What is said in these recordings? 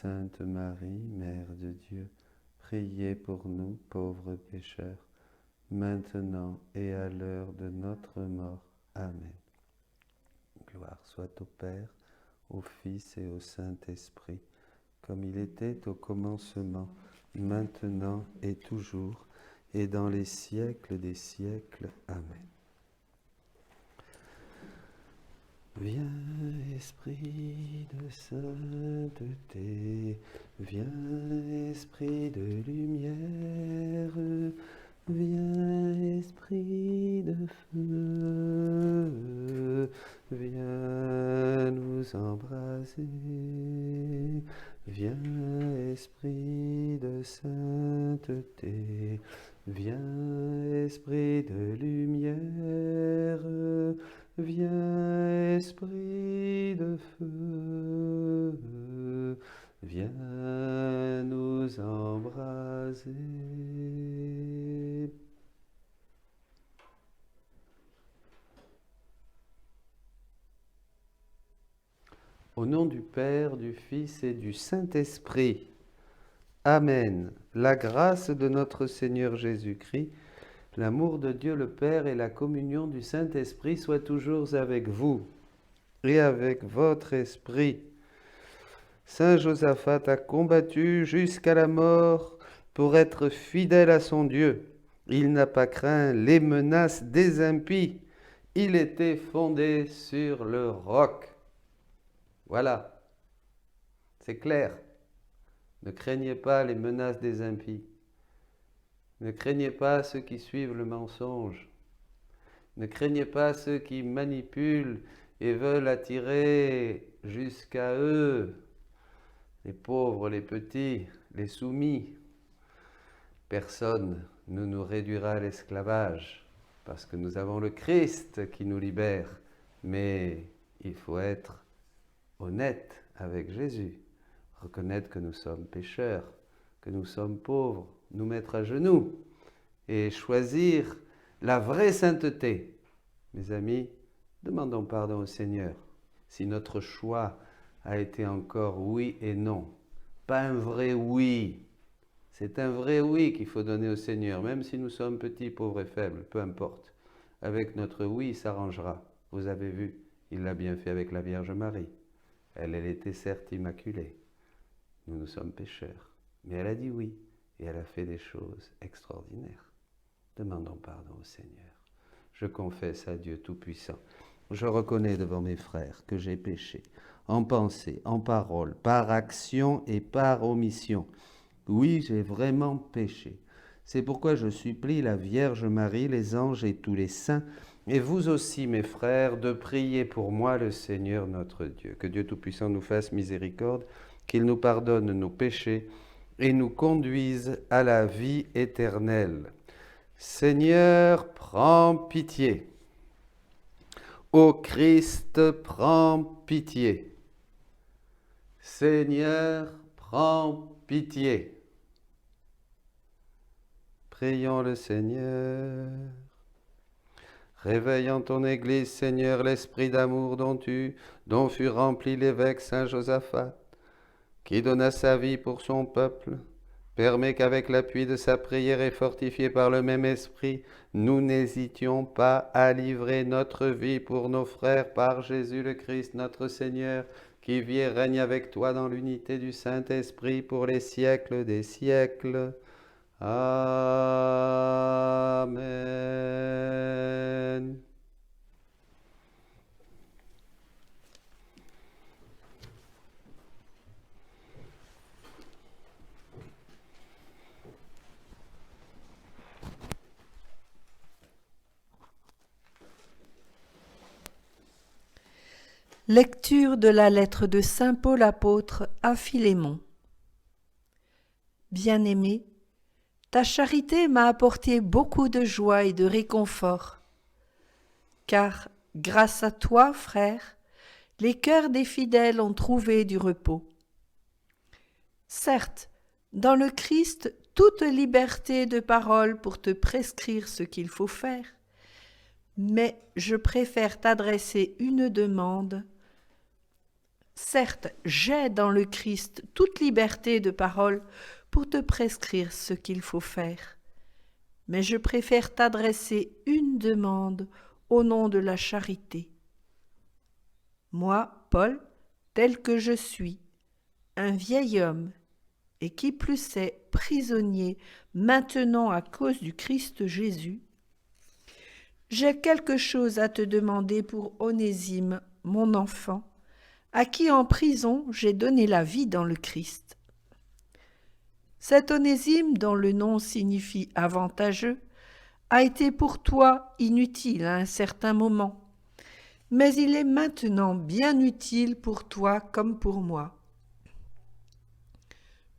Sainte Marie, Mère de Dieu, priez pour nous pauvres pécheurs, maintenant et à l'heure de notre mort. Amen. Gloire soit au Père, au Fils et au Saint-Esprit, comme il était au commencement, maintenant et toujours, et dans les siècles des siècles. Amen. Viens, Esprit de sainteté, viens, Esprit de lumière, viens, Esprit de feu, viens nous embraser, viens, Esprit de sainteté, viens, Esprit de lumière, viens, Esprit de feu, viens nous embraser. Au nom du Père, du Fils et du Saint-Esprit. Amen. La grâce de notre Seigneur Jésus-Christ, l'amour de Dieu le Père et la communion du Saint-Esprit soient toujours avec vous et avec votre esprit. Saint Josaphat a combattu jusqu'à la mort pour être fidèle à son Dieu. Il n'a pas craint les menaces des impies. Il était fondé sur le roc. Voilà, c'est clair. Ne craignez pas les menaces des impies. Ne craignez pas ceux qui suivent le mensonge. Ne craignez pas ceux qui manipulent et veulent attirer jusqu'à eux les pauvres, les petits, les soumis. Personne ne nous réduira à l'esclavage parce que nous avons le Christ qui nous libère. Mais il faut être honnête avec Jésus, reconnaître que nous sommes pécheurs, que nous sommes pauvres, nous mettre à genoux et choisir la vraie sainteté. Mes amis, demandons pardon au Seigneur si notre choix a été encore oui et non. Pas un vrai oui. C'est un vrai oui qu'il faut donner au Seigneur, même si nous sommes petits, pauvres et faibles, peu importe. Avec notre oui, il s'arrangera. Vous avez vu, il l'a bien fait avec la Vierge Marie. Elle était certes immaculée. Nous sommes pécheurs. Mais elle a dit oui, et elle a fait des choses extraordinaires. Demandons pardon au Seigneur. Je confesse à Dieu Tout-Puissant. Je reconnais devant mes frères que j'ai péché, en pensée, en parole, par action et par omission. Oui, j'ai vraiment péché. C'est pourquoi je supplie la Vierge Marie, les anges et tous les saints, et vous aussi, mes frères, de prier pour moi le Seigneur notre Dieu. Que Dieu Tout-Puissant nous fasse miséricorde, qu'il nous pardonne nos péchés et nous conduise à la vie éternelle. Seigneur, prends pitié. Ô Christ, prends pitié. Seigneur, prends pitié. Prions le Seigneur. Réveille en ton Église, Seigneur, l'esprit d'amour dont fut rempli l'évêque Saint Josaphat, qui donna sa vie pour son peuple. Permets qu'avec l'appui de sa prière et fortifiés par le même esprit, nous n'hésitions pas à livrer notre vie pour nos frères par Jésus le Christ, notre Seigneur, qui vit et règne avec toi dans l'unité du Saint-Esprit pour les siècles des siècles. Amen. Lecture de la lettre de saint Paul apôtre à Philémon. Bien-aimé, ta charité m'a apporté beaucoup de joie et de réconfort, car, grâce à toi, frère, les cœurs des fidèles ont trouvé du repos. Certes, dans le Christ, toute liberté de parole pour te prescrire ce qu'il faut faire, mais je préfère t'adresser une demande. Certes, j'ai dans le Christ toute liberté de parole pour te prescrire ce qu'il faut faire. Mais je préfère t'adresser une demande au nom de la charité. Moi, Paul, tel que je suis, un vieil homme, et qui plus est prisonnier maintenant à cause du Christ Jésus, j'ai quelque chose à te demander pour Onésime, mon enfant, à qui en prison j'ai donné la vie dans le Christ. Cet Onésime, dont le nom signifie avantageux, a été pour toi inutile à un certain moment, mais il est maintenant bien utile pour toi comme pour moi.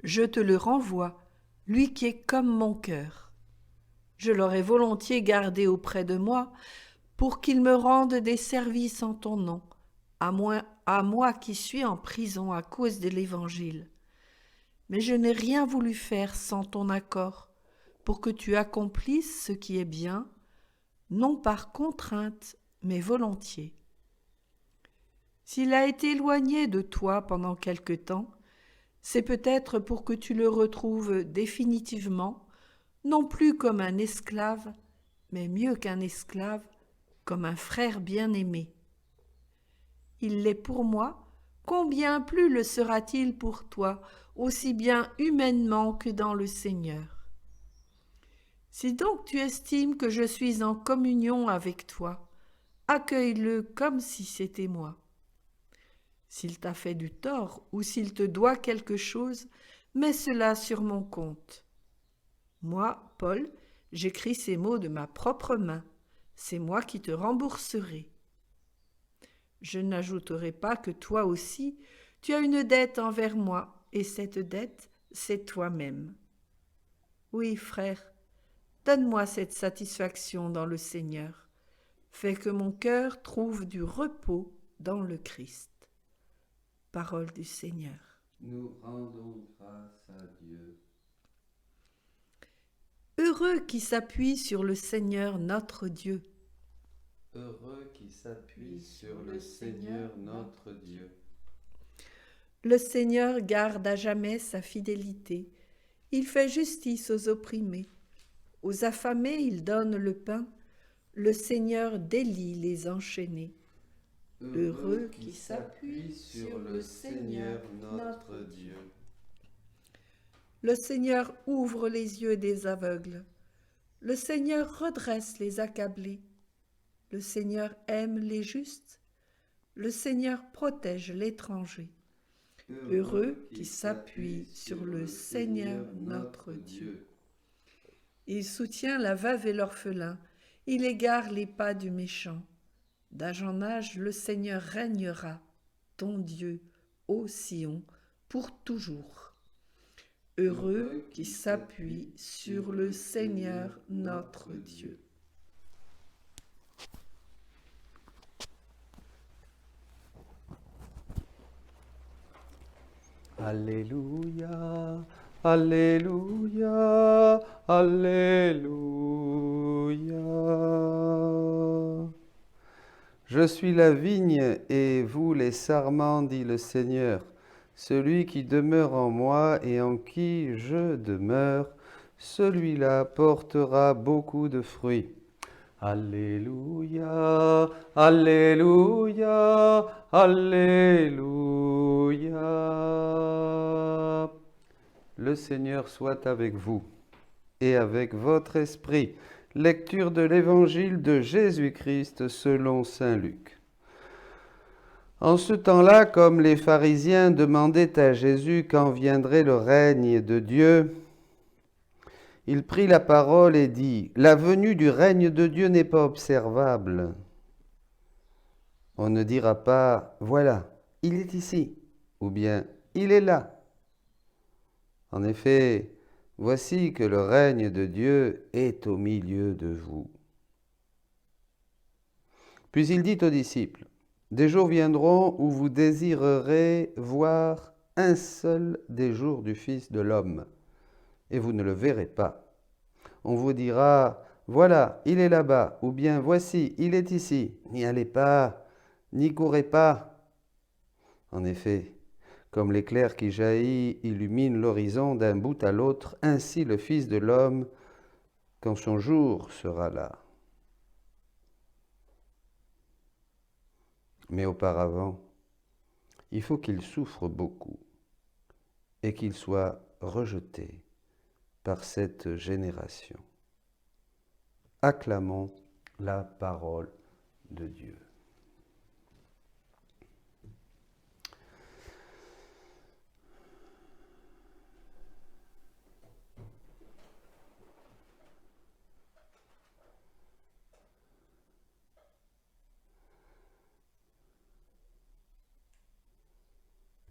Je te le renvoie, lui qui est comme mon cœur. Je l'aurais volontiers gardé auprès de moi pour qu'il me rende des services en ton nom, à moi qui suis en prison à cause de l'Évangile. Mais je n'ai rien voulu faire sans ton accord, pour que tu accomplisses ce qui est bien, non par contrainte, mais volontiers. S'il a été éloigné de toi pendant quelque temps, c'est peut-être pour que tu le retrouves définitivement, non plus comme un esclave, mais mieux qu'un esclave, comme un frère bien-aimé. Il l'est pour moi, combien plus le sera-t-il pour toi, aussi bien humainement que dans le Seigneur. Si donc tu estimes que je suis en communion avec toi, accueille-le comme si c'était moi. S'il t'a fait du tort ou s'il te doit quelque chose, mets cela sur mon compte. Moi, Paul, j'écris ces mots de ma propre main. C'est moi qui te rembourserai. Je n'ajouterai pas que toi aussi, tu as une dette envers moi, et cette dette, c'est toi-même. Oui, frère, donne-moi cette satisfaction dans le Seigneur. Fais que mon cœur trouve du repos dans le Christ. Parole du Seigneur. Nous rendons grâce à Dieu. Heureux qui s'appuie sur le Seigneur notre Dieu. Heureux qui s'appuie sur le Seigneur notre Dieu. Le Seigneur garde à jamais sa fidélité. Il fait justice aux opprimés. Aux affamés, il donne le pain. Le Seigneur délie les enchaînés. Heureux qui s'appuie sur le Seigneur notre Dieu. Le Seigneur ouvre les yeux des aveugles. Le Seigneur redresse les accablés. Le Seigneur aime les justes. Le Seigneur protège l'étranger. Heureux qui s'appuie sur le Seigneur notre Dieu. Il soutient la veuve et l'orphelin. Il égare les pas du méchant. D'âge en âge, le Seigneur régnera, ton Dieu, ô Sion, pour toujours. Heureux qui s'appuie sur le Seigneur notre Dieu. Alléluia, Alléluia, Alléluia. Je suis la vigne et vous les sarments, dit le Seigneur. Celui qui demeure en moi et en qui je demeure, celui-là portera beaucoup de fruits. Alléluia, Alléluia, Alléluia. Le Seigneur soit avec vous et avec votre esprit. Lecture de l'Évangile de Jésus-Christ selon saint Luc. En ce temps-là, comme les pharisiens demandaient à Jésus quand viendrait le règne de Dieu, il prit la parole et dit, « La venue du règne de Dieu n'est pas observable. On ne dira pas, voilà, il est ici, ou bien, il est là. En effet, voici que le règne de Dieu est au milieu de vous. » Puis il dit aux disciples, « Des jours viendront où vous désirerez voir un seul des jours du Fils de l'homme, et vous ne le verrez pas. On vous dira, voilà, il est là-bas, ou bien voici, il est ici. N'y allez pas, n'y courez pas. En effet, comme l'éclair qui jaillit illumine l'horizon d'un bout à l'autre, ainsi le Fils de l'homme, quand son jour sera là. Mais auparavant, il faut qu'il souffre beaucoup et qu'il soit rejeté par cette génération. Acclamons la parole de Dieu.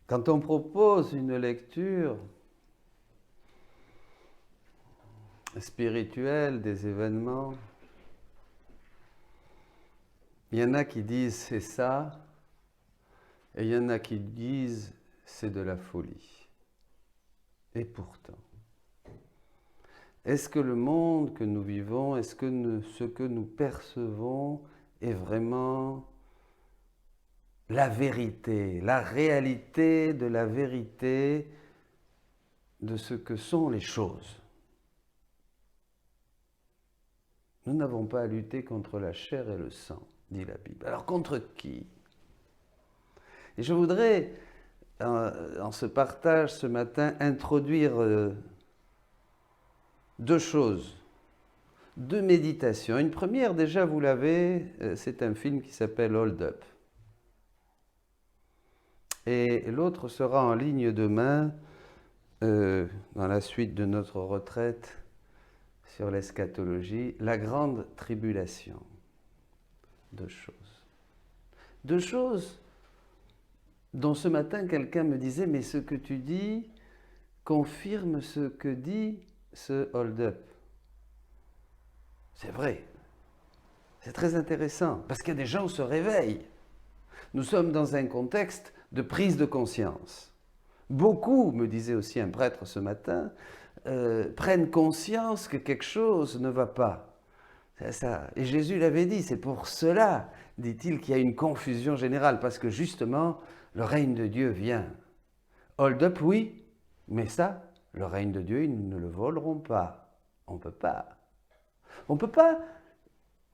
Quand on propose une lecture spirituelle des événements, il y en a qui disent c'est ça, et il y en a qui disent c'est de la folie. Et pourtant, est-ce que le monde que nous vivons, est-ce que ce que nous percevons est vraiment la vérité, la réalité de la vérité de ce que sont les choses? Nous n'avons pas à lutter contre la chair et le sang, dit la Bible. Alors contre qui? Et je voudrais, en ce partage ce matin, introduire deux choses, deux méditations. Une première, déjà vous l'avez, c'est un film qui s'appelle Hold Up. Et l'autre sera en ligne demain, dans la suite de notre retraite sur l'eschatologie, la grande tribulation. Deux choses. Deux choses dont ce matin quelqu'un me disait, mais ce que tu dis confirme ce que dit ce hold-up. C'est vrai. C'est très intéressant, parce qu'il y a des gens qui se réveillent. Nous sommes dans un contexte de prise de conscience. Beaucoup, me disait aussi un prêtre ce matin, prennent conscience que quelque chose ne va pas. C'est ça. Et Jésus l'avait dit, c'est pour cela, dit-il, qu'il y a une confusion générale, parce que justement, le règne de Dieu vient. Hold up, oui, mais ça, le règne de Dieu, ils ne le voleront pas. On ne peut pas. On ne peut pas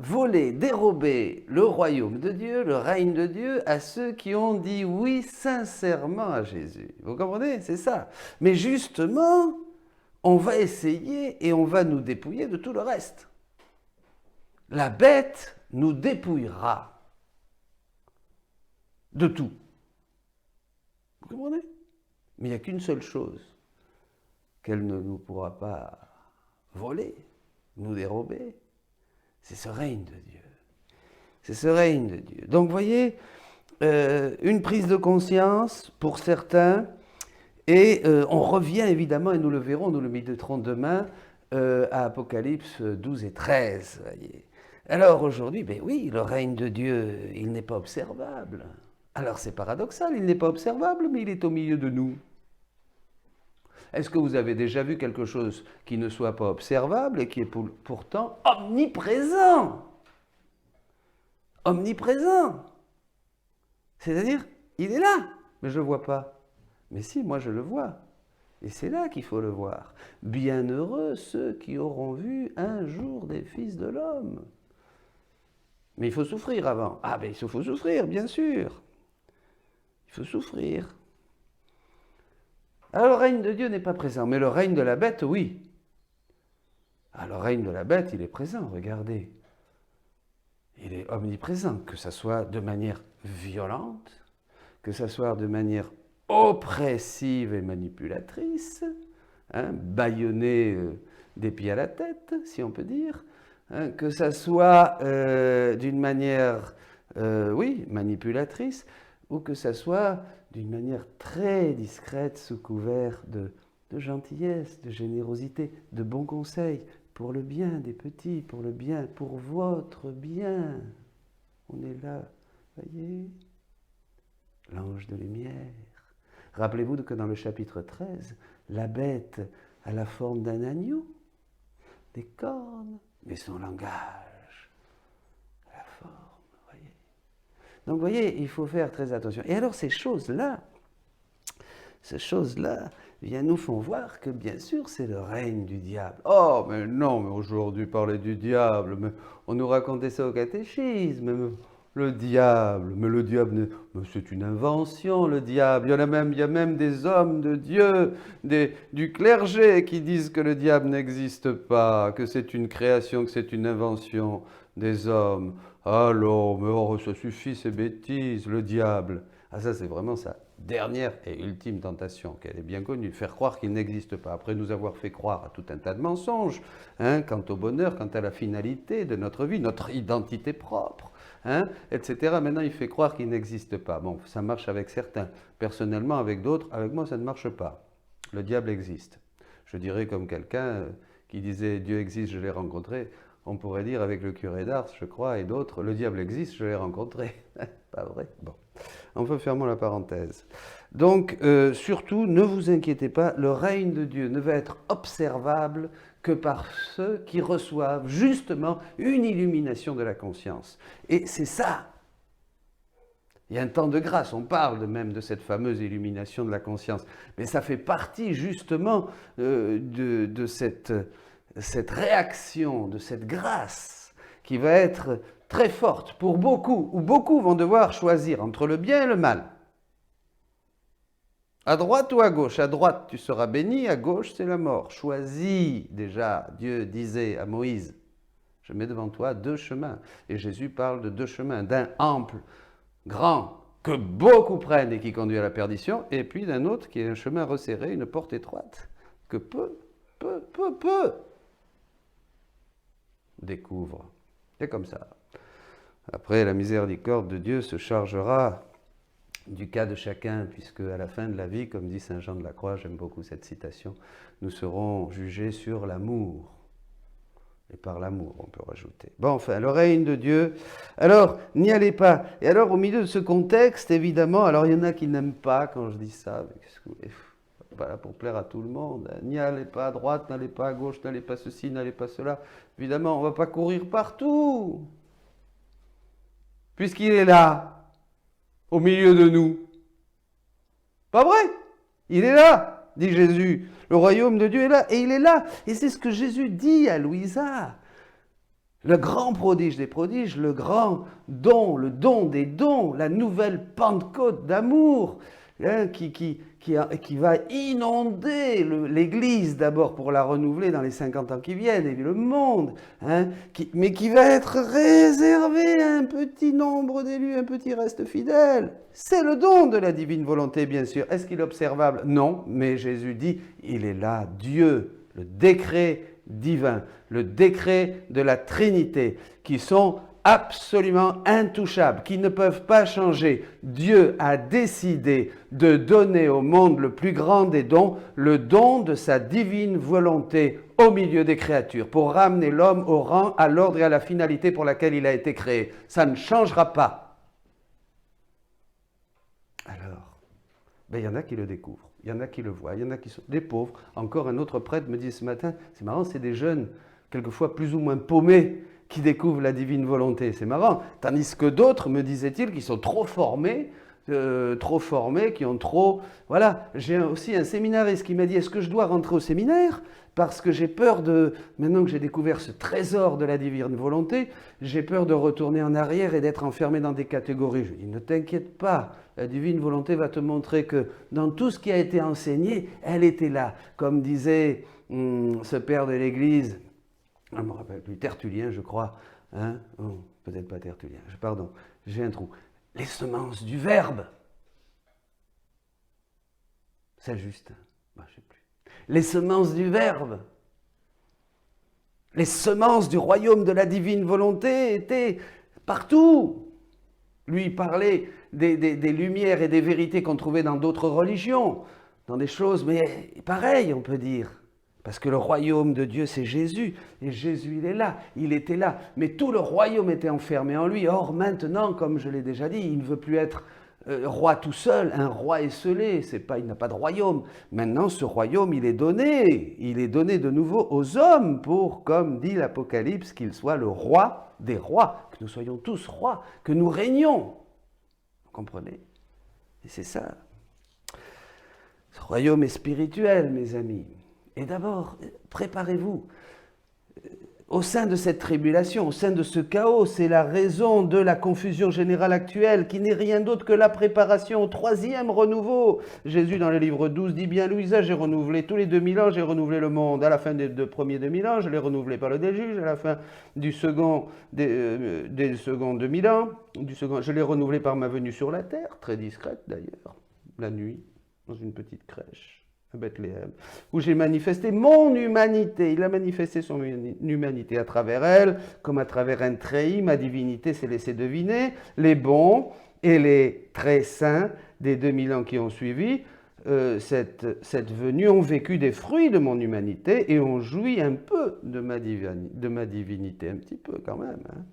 voler, dérober le royaume de Dieu, le règne de Dieu, à ceux qui ont dit oui sincèrement à Jésus. Vous comprenez? C'est ça. Mais justement, on va essayer et on va nous dépouiller de tout le reste. La bête nous dépouillera de tout. Vous comprenez? Mais il n'y a qu'une seule chose qu'elle ne nous pourra pas voler, nous dérober. C'est ce règne de Dieu. C'est ce règne de Dieu. Donc, vous voyez, une prise de conscience pour certains, et on revient évidemment, et nous le verrons, nous le méditerons demain, à Apocalypse 12 et 13. Voyez. Alors aujourd'hui, ben oui, le règne de Dieu, il n'est pas observable. Alors c'est paradoxal, il n'est pas observable, mais il est au milieu de nous. Est-ce que vous avez déjà vu quelque chose qui ne soit pas observable et qui est pourtant omniprésent? Omniprésent. C'est-à-dire, il est là, mais je ne le vois pas. Mais si, moi je le vois. Et c'est là qu'il faut le voir. Bienheureux ceux qui auront vu un jour des fils de l'homme. Mais il faut souffrir avant. Ah ben il faut souffrir, bien sûr. Il faut souffrir. Alors le règne de Dieu n'est pas présent, mais le règne de la bête, oui. Alors le règne de la bête, il est présent, regardez. Il est omniprésent, que ce soit de manière violente, que ce soit de manière oppressive et manipulatrice, hein, bâillonné des pieds à la tête, si on peut dire, hein, que ça soit d'une manière, oui, manipulatrice, ou que ça soit d'une manière très discrète, sous couvert de gentillesse, de générosité, de bons conseils, pour le bien des petits, pour le bien, pour votre bien. On est là, voyez, l'ange de lumière. Rappelez-vous que dans le chapitre 13, la bête a la forme d'un agneau, des cornes, mais son langage, la forme, voyez. Donc vous voyez, il faut faire très attention. Et alors ces choses-là, nous font voir que bien sûr c'est le règne du diable. Oh mais non, mais aujourd'hui parler du diable, mais on nous racontait ça au catéchisme, mais le diable, mais c'est une invention le diable. Il y a même des hommes de Dieu, du clergé qui disent que le diable n'existe pas, que c'est une création, que c'est une invention des hommes. Alors, mais oh, ça suffit ces bêtises, le diable. Ah ça c'est vraiment sa dernière et ultime tentation, qu'elle est bien connue, faire croire qu'il n'existe pas, après nous avoir fait croire à tout un tas de mensonges, quant au bonheur, quant à la finalité de notre vie, notre identité propre, etc. Maintenant il fait croire qu'il n'existe pas. Bon, ça marche avec certains, personnellement avec d'autres, avec moi ça ne marche pas. Le diable existe. Je dirais comme quelqu'un qui disait Dieu existe, je l'ai rencontré. On pourrait dire avec le curé d'Ars, je crois, et d'autres, le diable existe, je l'ai rencontré. Pas vrai? Bon. Enfin, fermons la parenthèse. Donc, surtout, ne vous inquiétez pas, le règne de Dieu ne va être observable que par ceux qui reçoivent justement une illumination de la conscience. Et c'est ça. Il y a un temps de grâce, on parle même de cette fameuse illumination de la conscience. Mais ça fait partie justement de cette réaction, de cette grâce qui va être très forte pour beaucoup, où beaucoup vont devoir choisir entre le bien et le mal. À droite ou à gauche? À droite, tu seras béni, à gauche, c'est la mort. Choisis déjà, Dieu disait à Moïse, je mets devant toi 2 chemins. Et Jésus parle de 2 chemins, d'un ample, grand, que beaucoup prennent et qui conduit à la perdition, et puis d'un autre qui est un chemin resserré, une porte étroite, que peu découvrent. C'est comme ça. Après, la miséricorde de Dieu se chargera du cas de chacun, puisque à la fin de la vie, comme dit saint Jean de la Croix, j'aime beaucoup cette citation, nous serons jugés sur l'amour. Et par l'amour, on peut rajouter. Bon, enfin, le règne de Dieu. Alors, n'y allez pas. Et alors, au milieu de ce contexte, évidemment, alors il y en a qui n'aiment pas quand je dis ça, mais qu'est-ce que vous voulez ? Pas là pour plaire à tout le monde. N'y allez pas à droite, n'allez pas à gauche, n'allez pas ceci, n'allez pas cela. Évidemment, on ne va pas courir partout. Puisqu'il est là, au milieu de nous. Pas vrai? Il est là, dit Jésus. Le royaume de Dieu est là, et il est là. Et c'est ce que Jésus dit à Louisa. Le grand prodige des prodiges, le grand don, le don des dons, la nouvelle Pentecôte d'amour, qui va inonder l'Église d'abord pour la renouveler dans les 50 ans qui viennent, et le monde, mais qui va être réservé à un petit nombre d'élus, un petit reste fidèle. C'est le don de la divine volonté, bien sûr. Est-ce qu'il est observable? Non, mais Jésus dit, il est là, Dieu, le décret divin, le décret de la Trinité, qui sont absolument intouchables, qui ne peuvent pas changer. Dieu a décidé de donner au monde le plus grand des dons, le don de sa divine volonté au milieu des créatures, pour ramener l'homme au rang, à l'ordre et à la finalité pour laquelle il a été créé. Ça ne changera pas. Alors, il y en a qui le découvrent, il y en a qui le voient, il y en a qui sont des pauvres. Encore un autre prêtre me dit ce matin, c'est marrant, c'est des jeunes, quelquefois plus ou moins paumés, qui découvrent la divine volonté. C'est marrant. Tandis que d'autres, me disait-il, qui sont trop formés, qui ont trop... Voilà, j'ai aussi un séminariste qui m'a dit, est-ce que je dois rentrer au séminaire? Parce que j'ai peur de... Maintenant que j'ai découvert ce trésor de la divine volonté, j'ai peur de retourner en arrière et d'être enfermé dans des catégories. Je lui dis, ne t'inquiète pas, la divine volonté va te montrer que dans tout ce qui a été enseigné, elle était là. Comme disait ce père de l'Église, je ne me rappelle plus, Tertullien, je crois, peut-être pas Tertullien, pardon, j'ai un trou. Les semences du Verbe. C'est juste, je ne sais plus. Les semences du Verbe. Les semences du royaume de la divine volonté étaient partout. Lui parlait des lumières et des vérités qu'on trouvait dans d'autres religions, dans des choses, mais pareilles, on peut dire. Parce que le royaume de Dieu, c'est Jésus. Et Jésus, il est là, il était là. Mais tout le royaume était enfermé en lui. Or, maintenant, comme je l'ai déjà dit, il ne veut plus être roi tout seul, un roi esselé. Il n'a pas de royaume. Maintenant, ce royaume, il est donné. Il est donné de nouveau aux hommes pour, comme dit l'Apocalypse, qu'il soit le roi des rois. Que nous soyons tous rois, que nous régnions. Vous comprenez? Et c'est ça. Ce royaume est spirituel, mes amis. Et d'abord, préparez-vous. Au sein de cette tribulation, au sein de ce chaos, c'est la raison de la confusion générale actuelle, qui n'est rien d'autre que la préparation au troisième renouveau. Jésus, dans le livre 12, dit bien, Louisa, j'ai renouvelé tous les 2000 ans, j'ai renouvelé le monde. À la fin des deux premiers 2000 ans, je l'ai renouvelé par le déluge. À la fin des seconds 2000 ans, je l'ai renouvelé par ma venue sur la terre, très discrète d'ailleurs, la nuit, dans une petite crèche à Bethléem, où j'ai manifesté mon humanité. Il a manifesté son humanité à travers elle, comme à travers un treillis. Ma divinité s'est laissée deviner. Les bons et les très saints des 2000 ans qui ont suivi cette venue ont vécu des fruits de mon humanité et ont joui un peu de ma divinité, un petit peu quand même. Hein.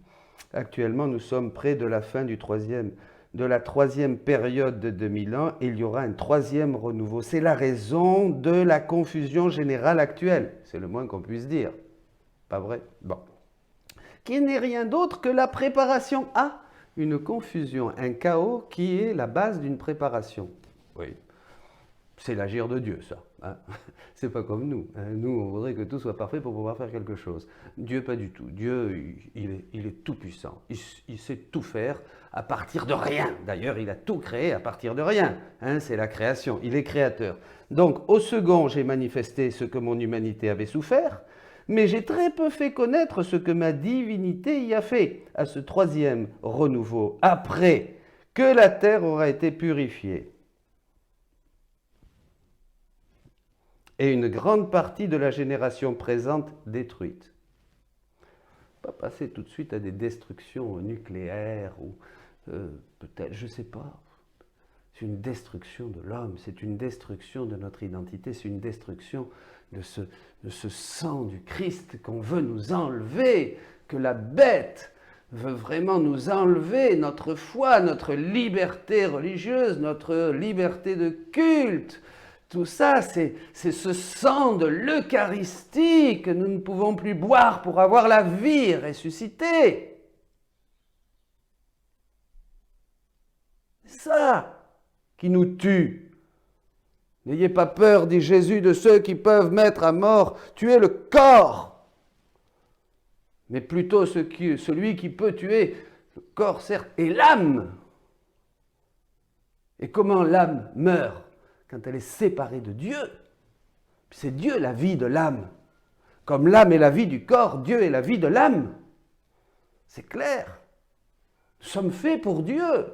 Actuellement, nous sommes près de la fin de la troisième période de 2000 ans, et il y aura un troisième renouveau. C'est la raison de la confusion générale actuelle. C'est le moins qu'on puisse dire. Pas vrai? Bon. Qui n'est rien d'autre que la préparation à une confusion, un chaos qui est la base d'une préparation. Oui. C'est l'agir de Dieu, ça. Hein. C'est pas comme nous. Hein. Nous, on voudrait que tout soit parfait pour pouvoir faire quelque chose. Dieu, pas du tout. Dieu, il est tout puissant. Il sait tout faire à partir de rien. D'ailleurs, il a tout créé à partir de rien. Hein. C'est la création. Il est créateur. Donc, au second, j'ai manifesté ce que mon humanité avait souffert, mais j'ai très peu fait connaître ce que ma divinité y a fait. À ce troisième renouveau, après que la terre aura été purifiée, et une grande partie de la génération présente détruite. Pas passer tout de suite à des destructions nucléaires ou peut-être, je ne sais pas. C'est une destruction de l'homme, c'est une destruction de notre identité, c'est une destruction de ce sang du Christ qu'on veut nous enlever, que la bête veut vraiment nous enlever notre foi, notre liberté religieuse, notre liberté de culte. Tout ça, c'est ce sang de l'Eucharistie que nous ne pouvons plus boire pour avoir la vie ressuscitée. C'est ça qui nous tue. N'ayez pas peur, dit Jésus, de ceux qui peuvent mettre à mort, tuer le corps, mais plutôt celui qui peut tuer le corps, certes, et l'âme. Et comment l'âme meurt? Quand elle est séparée de Dieu. C'est Dieu la vie de l'âme. Comme l'âme est la vie du corps, Dieu est la vie de l'âme. C'est clair. Nous sommes faits pour Dieu.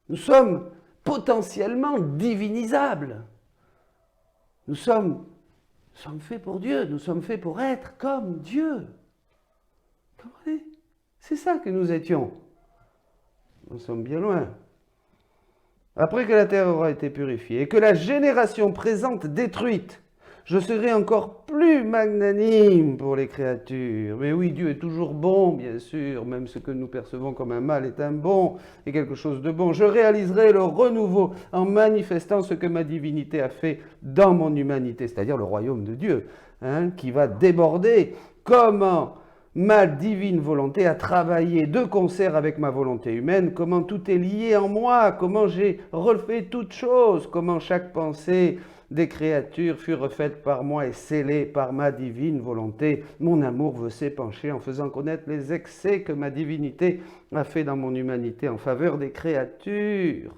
Nous sommes potentiellement divinisables. Nous sommes faits pour Dieu. Nous sommes faits pour être comme Dieu. Comprenez? C'est ça que nous étions. Nous sommes bien loin. Après que la terre aura été purifiée et que la génération présente détruite, je serai encore plus magnanime pour les créatures. Mais oui, Dieu est toujours bon, bien sûr, même ce que nous percevons comme un mal est un bon et quelque chose de bon. Je réaliserai le renouveau en manifestant ce que ma divinité a fait dans mon humanité, c'est-à-dire le royaume de Dieu, hein, qui va déborder. Comment ma divine volonté a travaillé de concert avec ma volonté humaine, comment tout est lié en moi, comment j'ai refait toutes choses, comment chaque pensée des créatures fut refaite par moi et scellée par ma divine volonté. Mon amour veut s'épancher en faisant connaître les excès que ma divinité a fait dans mon humanité en faveur des créatures,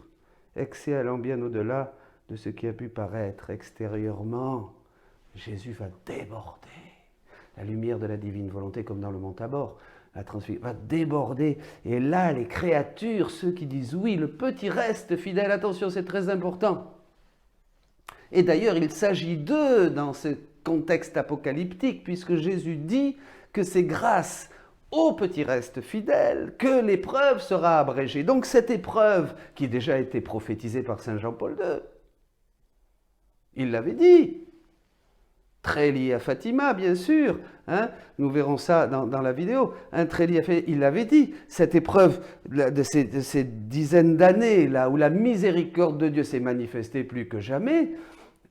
excès allant bien au-delà de ce qui a pu paraître extérieurement. Jésus va déborder. La lumière de la divine volonté, comme dans le mont Tabor, va déborder. Et là, les créatures, ceux qui disent oui, le petit reste fidèle, attention, c'est très important. Et d'ailleurs, il s'agit d'eux dans ce contexte apocalyptique, puisque Jésus dit que c'est grâce au petit reste fidèle que l'épreuve sera abrégée. Donc cette épreuve, qui a déjà été prophétisée par saint Jean-Paul II, il l'avait dit. Très lié à Fatima, bien sûr, hein, nous verrons ça dans la vidéo, hein, très lié à Fatima, il l'avait dit, cette épreuve de ces dizaines d'années, là où la miséricorde de Dieu s'est manifestée plus que jamais,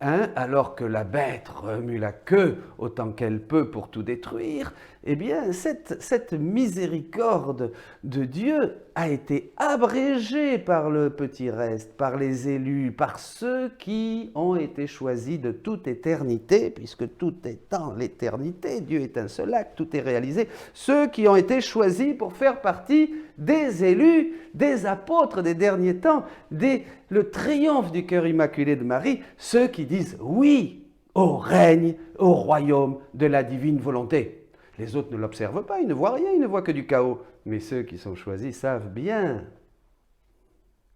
hein, alors que la bête remue la queue autant qu'elle peut pour tout détruire, eh bien, cette miséricorde de Dieu a été abrégée par le petit reste, par les élus, par ceux qui ont été choisis de toute éternité, puisque tout est dans l'éternité, Dieu est un seul acte, tout est réalisé, ceux qui ont été choisis pour faire partie des élus, des apôtres des derniers temps, le triomphe du cœur immaculé de Marie, ceux qui disent oui au règne, au royaume de la divine volonté. Les autres ne l'observent pas, ils ne voient rien, ils ne voient que du chaos. Mais ceux qui sont choisis savent bien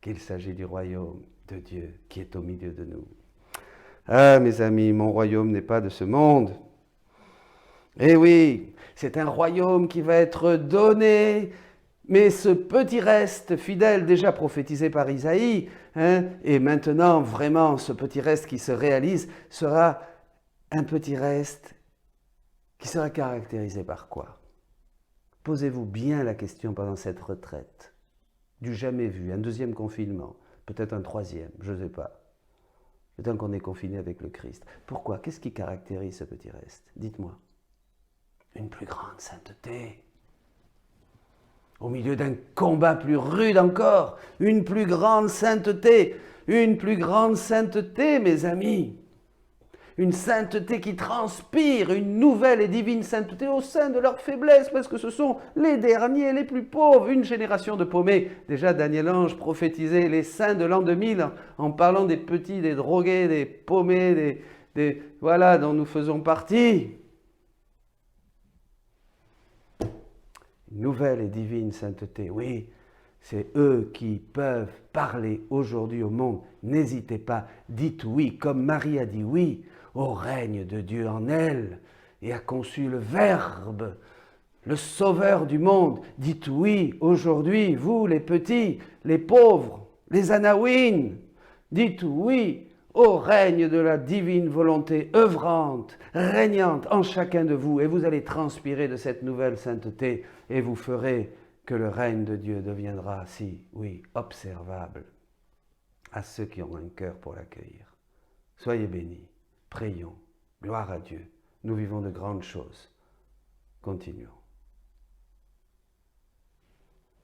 qu'il s'agit du royaume de Dieu qui est au milieu de nous. Ah, mes amis, mon royaume n'est pas de ce monde. Eh oui, c'est un royaume qui va être donné, mais ce petit reste fidèle déjà prophétisé par Isaïe, et maintenant vraiment ce petit reste qui se réalise, sera un petit reste qui sera caractérisé par quoi? Posez-vous bien la question pendant cette retraite. Du jamais vu, un deuxième confinement, peut-être un troisième, je ne sais pas. Le temps qu'on est confiné avec le Christ. Pourquoi? Qu'est-ce qui caractérise ce petit reste? Dites-moi. Une plus grande sainteté. Au milieu d'un combat plus rude encore, une plus grande sainteté. Une plus grande sainteté, mes amis. Une sainteté qui transpire, une nouvelle et divine sainteté au sein de leur faiblesse, parce que ce sont les derniers, les plus pauvres, une génération de paumés. Déjà, Daniel Ange prophétisait les saints de l'an 2000 en parlant des petits, des drogués, des paumés, voilà, dont nous faisons partie. Une nouvelle et divine sainteté, oui, c'est eux qui peuvent parler aujourd'hui au monde. N'hésitez pas, dites oui, comme Marie a dit oui au règne de Dieu en elle et a conçu le Verbe, le Sauveur du monde. Dites oui aujourd'hui, vous les petits, les pauvres, les Anawines. Dites oui au règne de la divine volonté œuvrante, régnante en chacun de vous, et vous allez transpirer de cette nouvelle sainteté et vous ferez que le règne de Dieu deviendra, si, oui, observable à ceux qui ont un cœur pour l'accueillir. Soyez bénis, prions, gloire à Dieu. Nous vivons de grandes choses. Continuons.